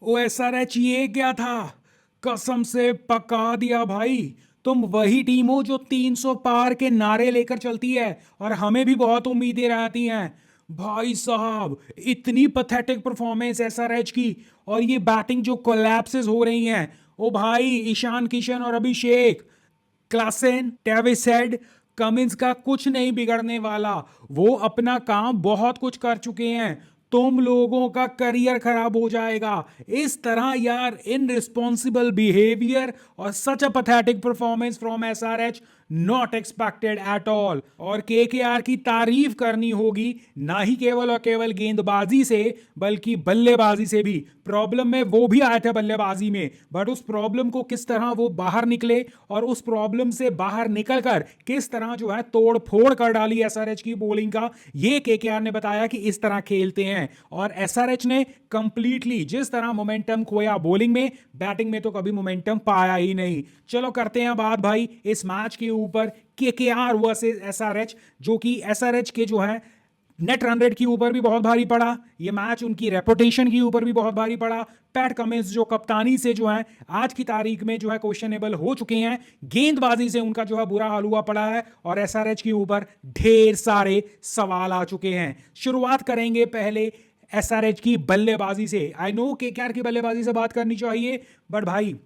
ओ SRH, ये क्या था? कसम से पका दिया भाई। तुम वही टीम हो जो 300 पार के नारे लेकर चलती है और हमें भी बहुत उम्मीदें रहती हैं। भाई साहब, इतनी पथेटिक परफॉर्मेंस एसआरएच की। और ये बैटिंग जो कोलैप्सेस हो रही हैं, ओ भाई, ईशान किशन और अभिषेक, क्लासेन, टेविस हेड, कमिंस का कुछ नहीं बिगड़ने वाला। वो अपना काम बहुत कुछ कर चुके हैं। तुम लोगों का करियर खराब हो जाएगा इस तरह यार। इनरिस्पॉन्सिबल बिहेवियर और such a pathetic performance from SRH, not expected at all. और केकेआर की तारीफ करनी होगी, ना ही केवल और केवल गेंदबाजी से बल्कि बल्लेबाजी से भी। प्रॉब्लम में वो भी आए थे बल्लेबाजी में, बट उस प्रॉब्लम को किस तरह वो बाहर निकले और उस प्रॉब्लम से बाहर निकलकर किस तरह जो है तोड़ फोड़ कर डाली एसआरएच की बॉलिंग का, ये केकेआर ने बताया कि इस तरह खेलते हैं। और एसआरएच ने कंप्लीटली जिस तरह मोमेंटम खोया बॉलिंग में, बैटिंग में तो कभी मोमेंटम पाया ही नहीं। चलो करते हैं बात भाई इस मैच के ऊपर, केकेआर वर्सेस एसआरएच, जो कि एसआरएच के जो है नेट रन रेट के ऊपर भी बहुत भारी पड़ा। ये मैच उनकी रेपुटेशन के ऊपर भी बहुत भारी पड़ा। पैट कमिंस जो कप्तानी से जो है आज की तारीख में जो है क्वेश्चनेबल हो चुके हैं, गेंदबाजी से उनका जो है बुरा हाल हुआ पड़ा है और एसआरएच के ऊपर ढेर सारे सवाल आ चुके हैं। शुरुआत करेंगे पहले एसआरएच की बल्लेबाजी से। आई नो केकेआर की बल्लेबाजी से बात करनी चाहिए, बट भाई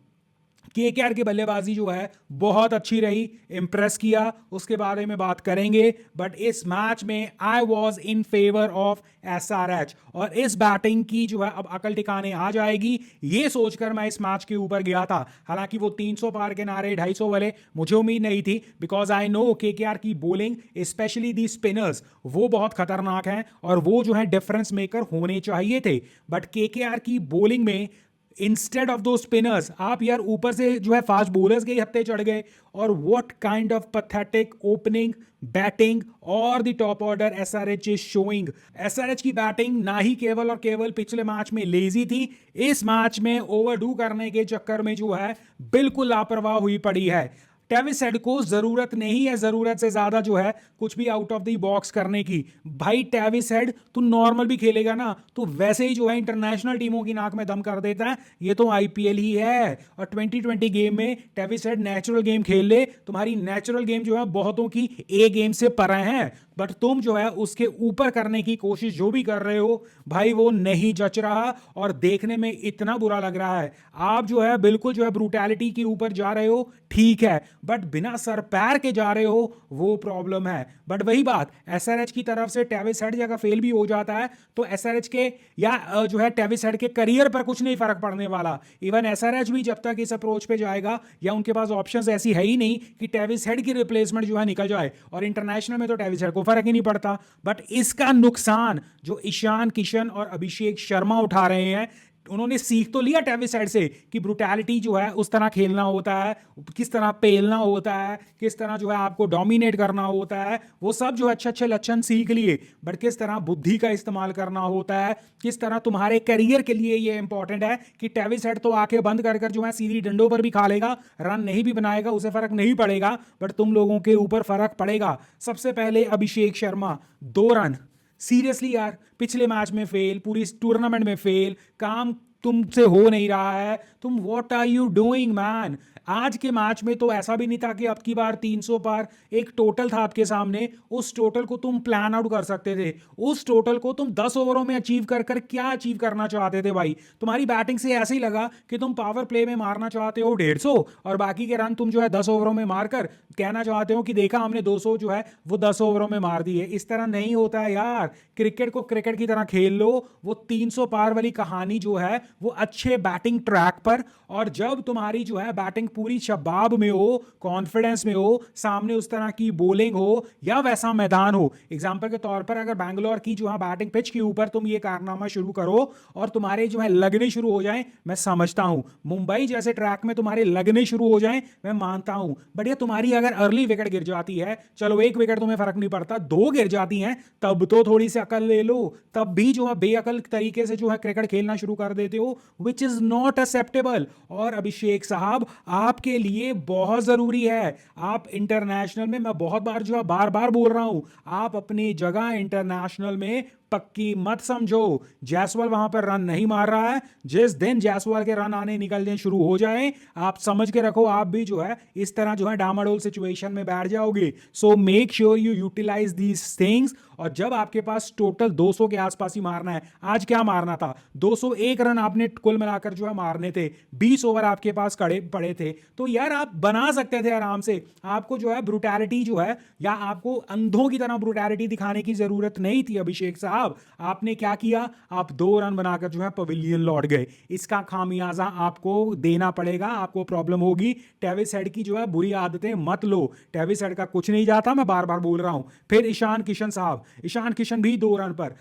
केकेआर की बल्लेबाजी जो है बहुत अच्छी रही, इंप्रेस किया, उसके बारे में बात करेंगे। बट इस मैच में I was in favour of SRH और इस बैटिंग की जो है अब अकल टिकाने आ जाएगी, ये सोचकर मैं इस मैच के ऊपर गया था। हालांकि वो 300 पार के नारे 250 वाले मुझे उम्मीद नहीं थी, बिकॉज आई नो केकेआर की बॉलिंग स्पेशली दी स्पिनर्स वो बहुत खतरनाक हैं और वो जो है डिफरेंस मेकर होने चाहिए थे। बट केकेआर की बॉलिंग में इंस्टेड ऑफ दो स्पिनर्स आप यार ऊपर से जो है फास्ट बॉलर्स के हत्थे चढ़ गए। और what kind of pathetic opening batting और the top order SRH is showing. SRH की बैटिंग ना ही केवल और केवल पिछले मैच में लेजी थी, इस मैच में ओवरडू करने के चक्कर में जो है बिल्कुल लापरवाह हुई पड़ी है। टेविस हेड को जरूरत नहीं है जरूरत से ज्यादा जो है कुछ भी आउट ऑफ द बॉक्स करने की। भाई टेविस हेड, तू नॉर्मल भी खेलेगा ना तो वैसे ही जो है इंटरनेशनल टीमों की नाक में दम कर देता है। ये तो आईपीएल ही है और 2020 गेम में टेविस हेड नेचुरल गेम खेल ले। तुम्हारी नेचुरल गेम जो है बहुतों की ए गेम से परे है, बट तुम जो है उसके ऊपर करने की कोशिश जो भी कर रहे हो भाई वो नहीं जच रहा और देखने में इतना बुरा लग रहा है। आप जो है बिल्कुल जो है ब्रूटैलिटी के ऊपर जा रहे हो, ठीक है, बट बिना सर पैर के जा रहे हो, वो प्रॉब्लम है। बट वही बात एसआरएच की तरफ से टेविस हेड जगह फेल भी हो जाता है तो एसआरएच के या जो है टेविस हेड के करियर पर कुछ नहीं फर्क पड़ने वाला। इवन एसआरएच भी जब तक इस अप्रोच पे जाएगा या उनके पास ऑप्शंस ऐसी है ही नहीं कि टेविस हेड की रिप्लेसमेंट जो है निकल जाए, और इंटरनेशनल में तो टेविस हेड को फर्क ही नहीं पड़ता। बट इसका नुकसान जो ईशान किशन और अभिषेक शर्मा उठा रहे हैं, उन्होंने सीख तो लिया टेविस साइड से कि ब्रुटैलिटी जो है उस तरह खेलना होता है, किस तरह पेलना होता है, किस तरह जो है आपको डोमिनेट करना होता है, वो सब जो अच्छे अच्छे लक्षण सीख लिए। बट किस तरह बुद्धि का इस्तेमाल करना होता है, किस तरह तुम्हारे करियर के लिए ये इंपॉर्टेंट है कि टेविस हेड तो आंखें बंद कर कर जो है सीधी डंडों पर भी खा लेगा, रन नहीं भी बनाएगा, उसे फर्क नहीं पड़ेगा, बट तुम लोगों के ऊपर फर्क पड़ेगा। सबसे पहले अभिषेक शर्मा 2 रन, सीरियसली यार, पिछले मैच में फेल, पूरी टूर्नामेंट में फेल, काम तुमसे हो नहीं रहा है। तुम what are you doing man? आज के मैच में तो ऐसा भी नहीं था कि अब की बार 300 पार, एक टोटल था आपके सामने, उस टोटल को तुम प्लान आउट कर सकते थे। उस टोटल को तुम 10 ओवरों में अचीव कर कर क्या अचीव करना चाहते थे भाई? तुम्हारी बैटिंग से ऐसे ही लगा कि तुम पावर प्ले में मारना चाहते हो 150 और बाकी के रन तुम जो है 10 ओवरों में मारकर कहना चाहते हो कि देखा हमने 200 जो है वो 10 ओवरों में मार दी है। इस तरह नहीं होता है यार। क्रिकेट को क्रिकेट की तरह खेल लो। वो 300 पार वाली कहानी जो है वो अच्छे बैटिंग ट्रैक पर, और जब तुम्हारी जो है बैटिंग पूरी शबाब में हो, कॉन्फिडेंस में हो, सामने उस तरह की बॉलिंग हो या वैसा मैदान हो। एग्जांपल के तौर पर अगर बैंगलोर की जो है बैटिंग पिच के ऊपर तुम ये कारनामा शुरू करो और तुम्हारे जो है लगने शुरू हो जाएं, मैं समझता हूं। मुंबई जैसे ट्रैक में तुम्हारे लगने शुरू हो जाएं, मैं मानता हूं। बट ये तुम्हारी अगर अर्ली विकेट गिर जाती है, चलो एक विकेट तुम्हें फर्क नहीं पड़ता, 2 गिर जाती हैं, तब तो थोड़ी सी अकल ले लो। तब भी जो है बेअकल तरीके से जो है क्रिकेट खेलना शुरू कर देते हो, विच इज नॉट एक्सेप्टेबल। और अभिषेक साहब, आपके लिए बहुत जरूरी है, आप इंटरनेशनल में, मैं बहुत बार जो है बार बार बोल रहा हूं, आप अपनी जगह इंटरनेशनल में पक्की मत समझो। जायसवाल वहां पर रन नहीं मार रहा है। जिस दिन जायसवाल के रन आने निकलने शुरू हो जाए, आप समझ के रखो आप भी जो है इस तरह जो है डामाडोल सिचुएशन में बैठ जाओगे। So make sure you utilise these things. और जब आपके पास टोटल 200 के आसपास ही मारना है, आज क्या मारना था, 201 रन आपने कुल मिलाकर जो है मारने थे, 20 ओवर आपके पास कड़े पड़े थे, तो यार आप बना सकते थे आराम से। आपको जो है ब्रुटैलिटी जो है, या आपको अंधों की तरह ब्रुटैलिटी दिखाने की जरूरत नहीं थी अभिषेक साहब। आपने क्या किया, आप 2 रन बनाकर जो है पवेलियन लौट गए। इसका खामियाजा आपको देना पड़ेगा, आपको प्रॉब्लम होगी। ट्रेविस हेड की जो है बुरी आदतें मत लो। ट्रेविस हेड का कुछ नहीं जाता, मैं बार बार बोल रहा हूं। फिर ईशान किशन साहब, ईशान किशन भी 2 रन पर,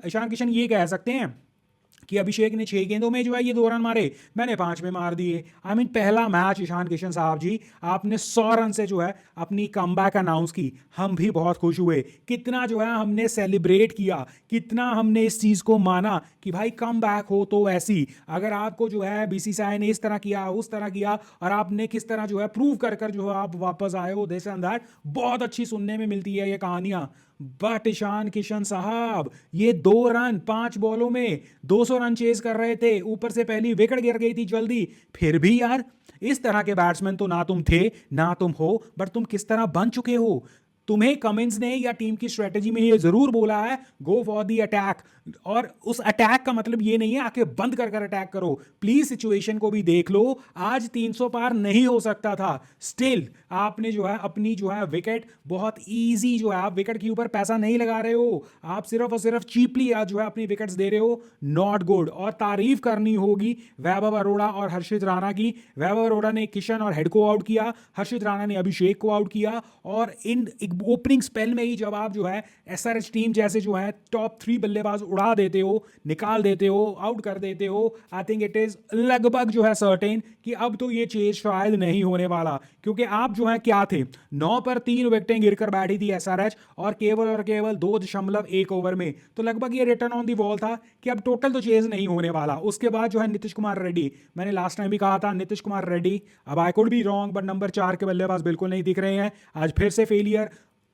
ईशान किशन ये कह सकते हैं कि अभिषेक ने 6 गेंदों में जो है ये 2 रन मारे, मैंने 5 में मार दिए। पहला मैच ईशान किशन साहब जी, आपने 100 रन से जो है अपनी कमबैक अनाउंस की। हम भी बहुत खुश हुए, कितना जो है हमने सेलिब्रेट किया, कितना हमने इस चीज को माना कि भाई कम बैक हो तो ऐसी। अगर आपको जो है बीसीसीआई ने इस तरह किया, उस तरह किया, और आपने किस तरह जो है प्रूव कर कर जो है आप वापस आए हो, दिस एंड दैट, बहुत अच्छी सुनने में मिलती है ये कहानियां। बट ईशान किशन साहब, ये 2 रन 5 बॉलों में 200 रन चेज कर रहे थे, ऊपर से पहली विकेट गिर गई थी जल्दी। फिर भी यार, इस तरह के बैट्समैन तो ना तुम थे ना तुम हो, बट तुम किस तरह बन चुके हो। तुम्हें कमिंस ने या टीम की स्ट्रेटेजी में ये जरूर बोला है, गो फॉर दी अटैक। और उस अटैक का मतलब ये नहीं है आके बंद कर कर अटैक करो। प्लीज सिचुएशन को भी देख लो। आज 300 पार नहीं हो सकता था, स्टिल आपने जो है अपनी जो है विकेट बहुत इजी जो है, आप विकेट के ऊपर पैसा नहीं लगा रहे हो, आप सिर्फ और सिर्फ चीपली आज जो है अपनी विकेट्स दे रहे हो। Not good. और तारीफ करनी होगी वैभव अरोड़ा और हर्षित राणा की। वैभव अरोड़ा ने किशन और हेड को आउट किया, हर्षित राणा ने अभिषेक को आउट किया। और इन ओपनिंग स्पेल में ही जब आप जो है एसआरएच टीम जैसे जो है टॉप 3 बल्लेबाज उड़ा देते हो, निकाल देते हो, आउट कर देते हो, आई थिंक इट इज लगभग जो है सर्टेन कि अब तो ये चेज शायद नहीं होने वाला। क्योंकि आप जो है क्या थे, 9 पर 3 विकेटें गिरकर बैठी थी एसआरएच, और केवल 2.1 ओवर में, तो लगभग ये रिटर्न ऑन दी बॉल था कि अब टोटल तो चेज नहीं होने वाला। उसके बाद जो है नीतीश कुमार रेड्डी, मैंने लास्ट टाइम भी कहा था नीतीश कुमार रेड्डी, अब I could be wrong, but number 4 के बल्लेबाज बिल्कुल नहीं दिख रहे हैं। आज फिर से फेलियर,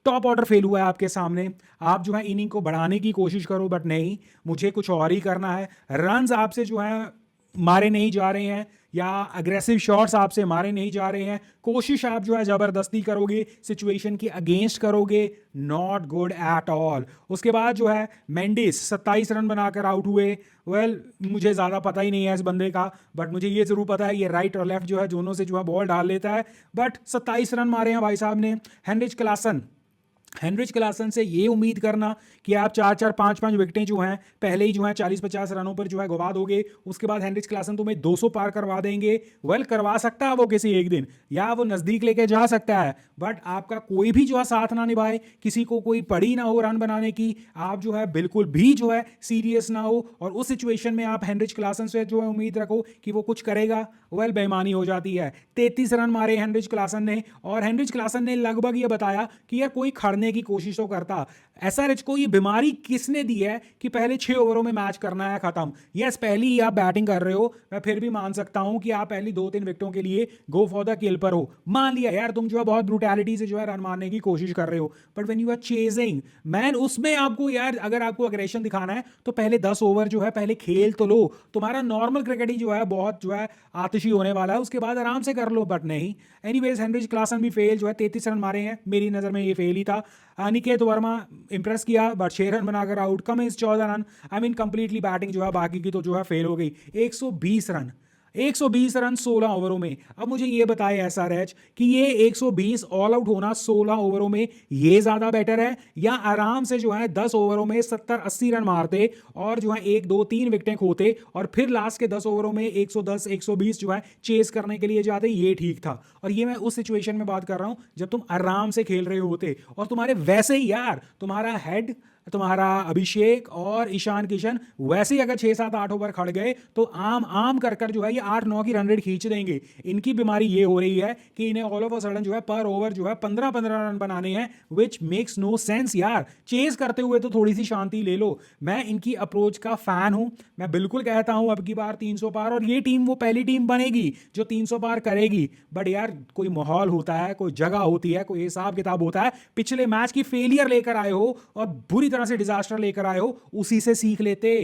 टॉप ऑर्डर फेल हुआ है आपके सामने। आप जो है इनिंग को बढ़ाने की कोशिश करो, बट नहीं, मुझे कुछ और ही करना है। रन्स आपसे जो है मारे नहीं जा रहे हैं, या अग्रेसिव शॉट्स आपसे मारे नहीं जा रहे हैं। कोशिश आप जो है जबरदस्ती करोगे, सिचुएशन के अगेंस्ट करोगे, नॉट गुड एट ऑल। उसके बाद जो है मेंडिस 27 रन बनाकर आउट हुए। वेल, मुझे ज़्यादा पता ही नहीं है इस बंदे का, बट मुझे ये ज़रूर पता है ये राइट और लेफ्ट जो है दोनों से जो है बॉल डाल लेता है। बट 27 रन मारे हैं भाई साहब ने। हेनरिच क्लासन से ये उम्मीद करना कि आप 4-4 5-5 विकेटें जो हैं पहले ही जो हैं 40-50 रनों पर जो है गवा दोगे, उसके बाद हेनरिच क्लासन तुम्हें 200 पार करवा देंगे। वेल, करवा सकता है वो किसी एक दिन, या वो नज़दीक लेके जा सकता है, बट आपका कोई भी जो है साथ ना निभाए, किसी को कोई पड़ी ना हो रन बनाने की, आप जो है बिल्कुल भी जो है सीरियस ना हो, और उस सिचुएशन में आप हेनरिच क्लासन से जो है उम्मीद रखो कि वो कुछ करेगा, वेल बेईमानी हो जाती है। 33 रन मारे हेनरिच क्लासन ने, और हेनरिच क्लासन ने लगभग ये बताया कि यार कोई खड़ने की कोशिश तो करता। एसआरएच को ये बीमारी किसने दी है कि पहले 6 ओवरों में मैच करना है खत्म। यस, पहली ही आप बैटिंग कर रहे हो, मैं फिर भी मान सकता हूं कि आप पहली 2-3 विकेटों के लिए गो फॉर द किल पर हो। मान लिया यार तुम जो है बहुत ब्रूटैलिटी से जो है रन मारने की कोशिश कर रहे हो, but when you are chasing man, उसमें आपको यार अगर आपको अग्रेशन दिखाना है तो पहले 10 ओवर जो है पहले खेल तो लो। तुम्हारा नॉर्मल क्रिकेट ही जो है बहुत जो है आतिशी होने वाला है, उसके बाद आराम से कर लो, बट नहीं। एनीवेज, हेनरिच क्लासन भी फेल जो है, 33 रन मारे हैं, मेरी नजर में ये फेल ही था। अनिकेत वर्मा इंप्रेस किया, बट 6 रन बनाकर out. Cummins 14 run, completely batting जो है बाकी की तो जो है फेल हो गई। 120 रन 16 ओवरों में। अब मुझे ये बताए एसआरएच कि ये 120 ऑल आउट होना 16 ओवरों में ये ज्यादा बेटर है, या आराम से जो है 10 ओवरों में 70-80 रन मारते और जो है 1-2-3 विकेटें खोते, और फिर लास्ट के 10 ओवरों में 110-120 जो है चेस करने के लिए जाते, ये ठीक था। और ये मैं उस सिचुएशन में बात कर रहा हूं जब तुम आराम से खेल रहे होते, और तुम्हारे वैसे ही यार तुम्हारा हेड, तुम्हारा अभिषेक और ईशान किशन वैसे ही अगर 6-7-8 ओवर खड़ गए तो आम कर कर जो है ये 8-9 की रन रेट खींच देंगे। इनकी बीमारी ये हो रही है कि इन्हें ऑल ऑफ अ सडन जो है पर ओवर जो है 15-15 रन बनाने हैं, विच मेक्स नो सेंस। यार चेज करते हुए तो थोड़ी सी शांति ले लो। मैं इनकी अप्रोच का फैन हूं, मैं बिल्कुल कहता हूं अब की बार 300 पार, और ये टीम वो पहली टीम बनेगी जो 300 पार करेगी। बट यार कोई माहौल होता है, कोई जगह होती है, कोई हिसाब किताब होता है। पिछले मैच की फेलियर लेकर आए हो और बुरी तरह से डिजास्टर लेकर आए हो, उसी से सीख लेते।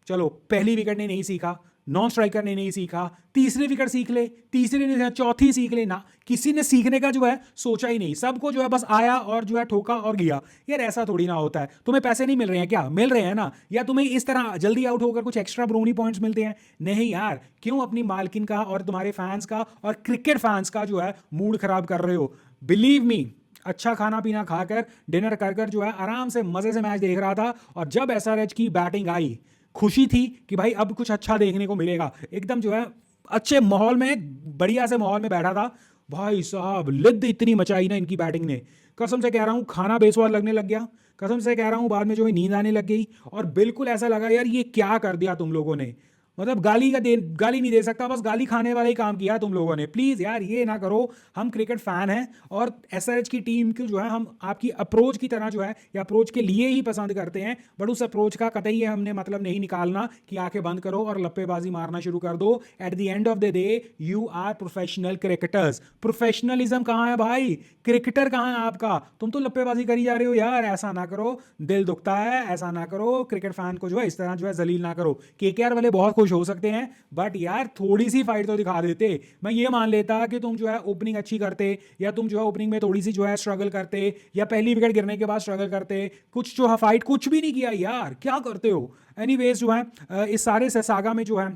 चलो, पहली विकेट ने नहीं सीखा, नॉन स्ट्राइकर ने नहीं सीखा, तीसरी विकेट सीख ले, तीसरी ने चौथी सीख ले ना, किसी ने सीखने का जो है सोचा ही नहीं, सबको जो है बस आया और जो है ठोका और गया। यार ऐसा थोड़ी ना होता है। तुम्हें पैसे नहीं मिल रहे हैं क्या? मिल रहे हैं ना। या तुम्हें इस तरह जल्दी आउट होकर कुछ एक्स्ट्रा ब्रोनी पॉइंट्स मिलते हैं? नहीं यार, क्यों अपनी मालकिन का और तुम्हारे फैंस का और क्रिकेट फैंस का जो है मूड खराब कर रहे हो? बिलीव मी, अच्छा खाना पीना खाकर, डिनर कर कर जो है आराम से मजे से मैच देख रहा था, और जब एसआरएच की बैटिंग आई, खुशी थी कि भाई अब कुछ अच्छा देखने को मिलेगा। एकदम जो है अच्छे माहौल में, बढ़िया से माहौल में बैठा था। भाई साहब, लिद्द इतनी मचाई ना इनकी बैटिंग ने, कसम से कह रहा हूँ खाना बेस्वाद लगने लग गया। कसम से कह रहा हूँ बाद में जो है नींद आने लग गई, और बिल्कुल ऐसा लगा यार ये क्या कर दिया तुम लोगों ने। मतलब गाली नहीं दे सकता, बस गाली खाने वाला ही काम किया तुम लोगों ने। प्लीज यार ये ना करो। हम क्रिकेट फैन हैं, और एसआरएच की टीम को जो है हम आपकी अप्रोच की तरह जो है, या अप्रोच के लिए ही पसंद करते हैं, बट उस अप्रोच का कतई हमने मतलब नहीं निकालना कि आंखें बंद करो और लप्पेबाजी मारना शुरू कर दो। At the end of the day you are professional cricketers. Professionalism कहाँ है भाई? क्रिकेटर कहाँ है आपका? तुम तो लप्पेबाजी करी जा रहे हो यार। ऐसा ना करो, दिल दुखता है। ऐसा ना करो, क्रिकेट फैन को जो है इस तरह जो है जलील ना करो। केकेआर वाले बहुत खुश हो सकते हैं, बट यार थोड़ी सी फाइट तो दिखा देते। मैं ये मान लेता कि तुम जो है ओपनिंग अच्छी करते, या तुम जो है ओपनिंग में थोड़ी सी जो है स्ट्रगल करते, या पहली विकेट गिरने के बाद स्ट्रगल करते। कुछ जो है फाइट कुछ भी नहीं किया यार, क्या करते हो? एनीवेज जो है इस सारे से सागा में जो है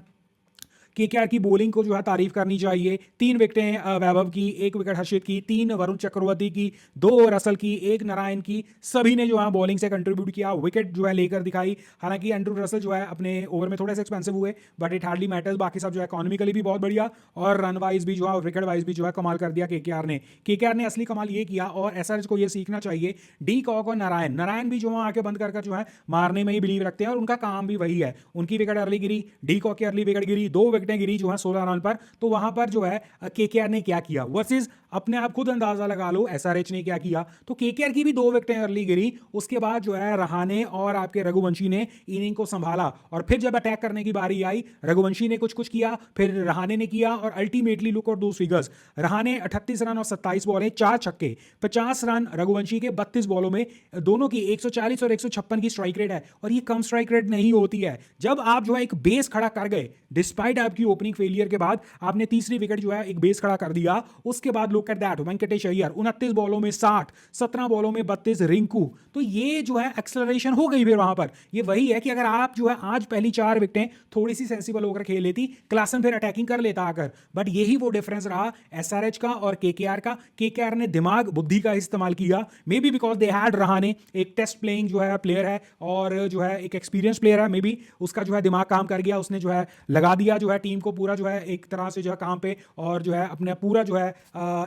केकेआर की बॉलिंग को जो है तारीफ करनी चाहिए। 3 विकेटें वैभव की, 1 विकेट हर्षित की, 3 वरुण चक्रवर्ती की, 2 रसल की, 1 नारायण की। सभी ने जो है बॉलिंग से कंट्रीब्यूट किया, विकेट जो है लेकर दिखाई। हालांकि एंड्रू रसल जो है अपने ओवर में थोड़े से एक्सपेंसिव हुए, बट इट हार्डली मैटर्स। बाकी सब जो है इकोनॉमिकली भी बहुत बढ़िया, और रन वाइज भी जो है, विकेट वाइज भी जो है कमाल कर दिया केकेआर ने। केकेआर ने असली कमाल ये किया, और एसआरएच को ये सीखना चाहिए। डी कॉक और नारायण भी जो है आंखें बंद कर जो है मारने में ही बिलीव रखते हैं, और उनका काम भी वही है। उनकी विकेट अर्ली गिरी, डी कॉक की अर्ली विकेट गिरी, 2 विकेटें गिरी जो है 16 रन पर। तो वहां पर जो है केकेआर ने क्या किया, वर्सेस अपने आप खुद अंदाजा लगा लो एसआरएच ने क्या किया। तो केकेआर की भी 2 विकेटें अर्ली गिरी, उसके बाद जो है रहाने और आपके रघुवंशी ने इनिंग को संभाला, और फिर जब अटैक करने की बारी आई, रघुवंशी ने कुछ किया, फिर रहाने ने किया, और अल्टीमेटली लुक और 2 फिगर्स। रहाने 38 रन और 27 बॉलें, 4 छक्के, 50 रन रघुवंशी के 32 बॉलों में। दोनों की 140 और 156 की स्ट्राइक रेट है, और ये कम स्ट्राइक रेट नहीं होती है। जब आप जो है एक बेस खड़ा कर गए, डिस्पाइट आपकी ओपनिंग फेलियर के बाद आपने तीसरी विकेट जो है एक बेस खड़ा कर दिया। उसके बाद look at that, Venkatesh Iyer 29 बॉलों में 60, 17 बॉलों में 32, रिंकू। तो ये जो है एक्सेलरेशन हो गई फिर वहां पर। ये वही है कि अगर आप जो है आज पहली 4 विकेटें थोड़ी सी सेंसिबल होकर खेल लेती, क्लासन फिर अटैकिंग कर लेता आकर। बट यही वो डिफरेंस रहा एसआरएच का और केकेआर का। केकेआर ने दिमाग बुद्धि का इस्तेमाल किया, may be because they had Rahane, एक टेस्ट प्लेइंग जो है प्लेयर है, और जो है एक एक्सपीरियंस प्लेयर है। मे बी उसका जो है दिमाग काम कर गया, उसने जो है लगा दिया जो है टीम को पूरा जो है एक तरह से जो है काम पे, और जो है अपने पूरा जो है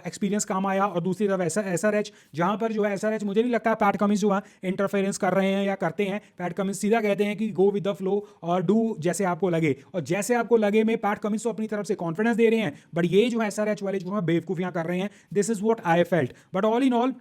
एक्सपीरियंस काम आया। और दूसरी तरफ एसआरएच, जहां पर जो है एसआरएच, मुझे नहीं लगता पैट कमिंस जो है इंटरफेरेंस कर रहे हैं या करते हैं। पैट कमिंस सीधा कहते हैं कि गो विद द फ्लो और डू जैसे आपको लगे, और जैसे आपको लगे में पैट कमिंस तो अपनी तरफ से कॉन्फिडेंस दे रहे हैं, बट ये जो है एसआरएच वाले जो है बेवकूफियां कर रहे हैं। This is what I felt. But all in all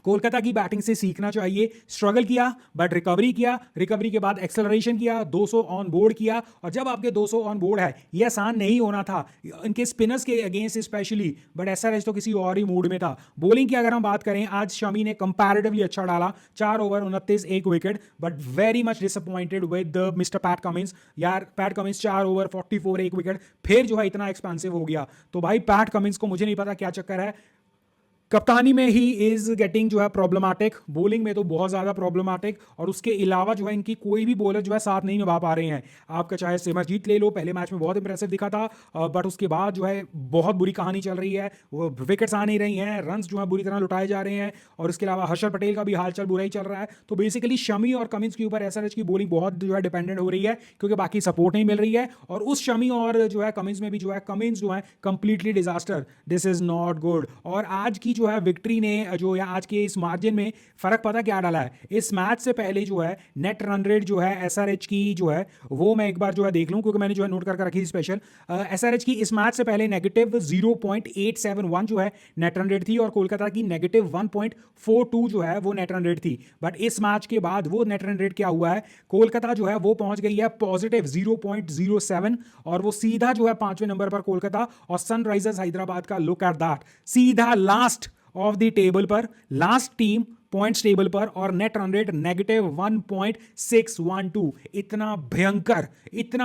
Kolkata की बैटिंग से सीखना चाहिए। स्ट्रगल किया बट रिकवरी किया, रिकवरी के बाद एक्सेलरेशन किया, 200 ऑन बोर्ड किया। और जब आपके 200 ऑन बोर्ड है, ये आसान नहीं होना था इनके स्पिनर्स के अगेंस्ट स्पेशली, बट एसआरएच तो किसी और ही मूड में था। बॉलिंग की अगर हम बात करें, आज शमी ने कंपैरेटिवली अच्छा डाला, 4 over 29, 1 wicket, but very much disappointed with mister PAT Cummins. यार पैट कमिंस 4 ओवर 44, 1 विकेट, फिर जो है इतना एक्सपेंसिव हो गया। तो भाई पैट कमिंस को मुझे नहीं पता क्या चक्कर है, कप्तानी में ही इज गेटिंग जो है प्रॉब्लमाटिक, बॉलिंग में तो बहुत ज्यादा प्रॉब्लमाटिक, और उसके अलावा जो है इनकी कोई भी बॉलर जो है साथ नहीं निभा पा रहे हैं। आपका चाहे सिमरजीत ले लो, पहले मैच में बहुत इंप्रेसिव दिखा था, बट उसके बाद जो है बहुत बुरी कहानी चल रही है, वो विकेट्स आ नहीं रही हैं, रन्स जो है बुरी तरह लुटाए जा रहे हैं, और इसके अलावा हर्षल पटेल का भी हालचाल बुरा ही चल रहा है। तो बेसिकली शमी और कमिंस के ऊपर एसआरएच की बॉलिंग बहुत जो है डिपेंडेंट हो रही है, क्योंकि बाकी सपोर्ट नहीं मिल रही है। और उस शमी और जो है कमिंस में भी जो है कमिंस जो है completely disaster. This is not good. और आज की जो है विक्ट्री ने जो है आज के इस मार्जिन में फर्क पता क्या डाला है? इस मैच से पहले जो है नेट रन रेट जो है एसआरएच की जो है, वो मैं एक बार जो है देख लूं, क्योंकि मैंने जो है नोट करके रखी स्पेशल। एसआरएच की इस मैच से पहले नेगेटिव 0.871 जो है नेट रन रेट थी, और कोलकाता की नेगेटिव 1.42 जो है वो नेट रन रेट थी। बट इस मैच के बाद वो नेट रन रेट क्या हुआ है, कोलकाता जो है वो पहुंच गई है पॉजिटिव 0.07, और वो सीधा जो है 5वें नंबर पर कोलकाता, और सनराइजर्स हैदराबाद का लुक एट दैट, सीधा लास्ट ऑफ द टेबल पर, लास्ट टीम पॉइंट्स टेबल पर, और नेट रन रेट -1.612। इतना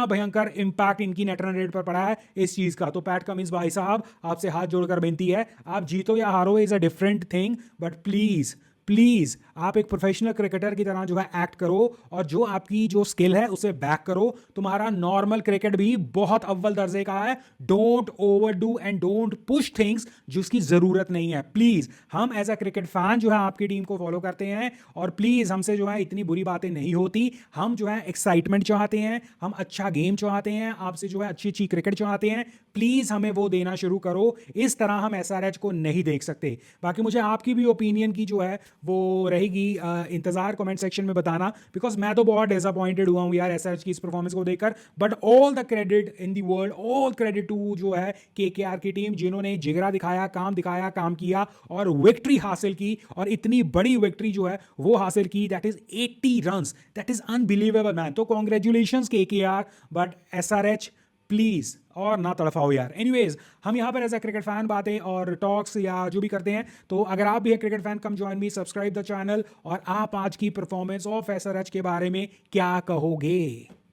भयंकर इंपैक्ट इनकी नेट रन रेट पर पड़ा है इस चीज का। तो पैट कमिंस भाई साहब, आपसे हाथ जोड़कर बेनती है, आप जीतो या हारो is a different thing, but please please आप एक प्रोफेशनल क्रिकेटर की तरह जो है एक्ट करो, और जो आपकी जो स्किल है उसे बैक करो। तुम्हारा नॉर्मल क्रिकेट भी बहुत अव्वल दर्जे का है। Don't over do and don't push things जिसकी जरूरत नहीं है। प्लीज, हम एज अ क्रिकेट फैन जो है आपकी टीम को फॉलो करते हैं, और प्लीज हमसे जो है इतनी बुरी बातें नहीं होती। हम जो है एक्साइटमेंट चाहते हैं, हम अच्छा गेम चाहते हैं, आपसे जो है अच्छी अच्छी क्रिकेट चाहते हैं। प्लीज हमें वो देना शुरू करो। इस तरह हम एसआरएच को नहीं देख सकते। बाकी मुझे आपकी भी ओपिनियन की जो है वो रहेगी इंतजार कमेंट सेक्शन में बताना, बिकॉज मैं तो बहुत डिसअपॉइंटेड हुआ हूं यार एसआरएच की इस परफॉर्मेंस को देखकर। But all the credit in the world, all credit to जो है केकेआर की टीम, जिन्होंने जिगरा दिखाया, काम किया और विक्ट्री हासिल की, और इतनी बड़ी विक्ट्री जो है वो हासिल की, that is 80 runs. That is unbelievable man. तो congratulations KKR, but SRH please और ना तड़फाओ यार। एनीवेज, हम यहाँ पर एज अ क्रिकेट फैन बातें और टॉक्स या जो भी करते हैं, तो अगर आप भी एक cricket fan, come join me, subscribe the channel. और आप आज की परफॉर्मेंस ऑफ एसआरएच के बारे में क्या कहोगे?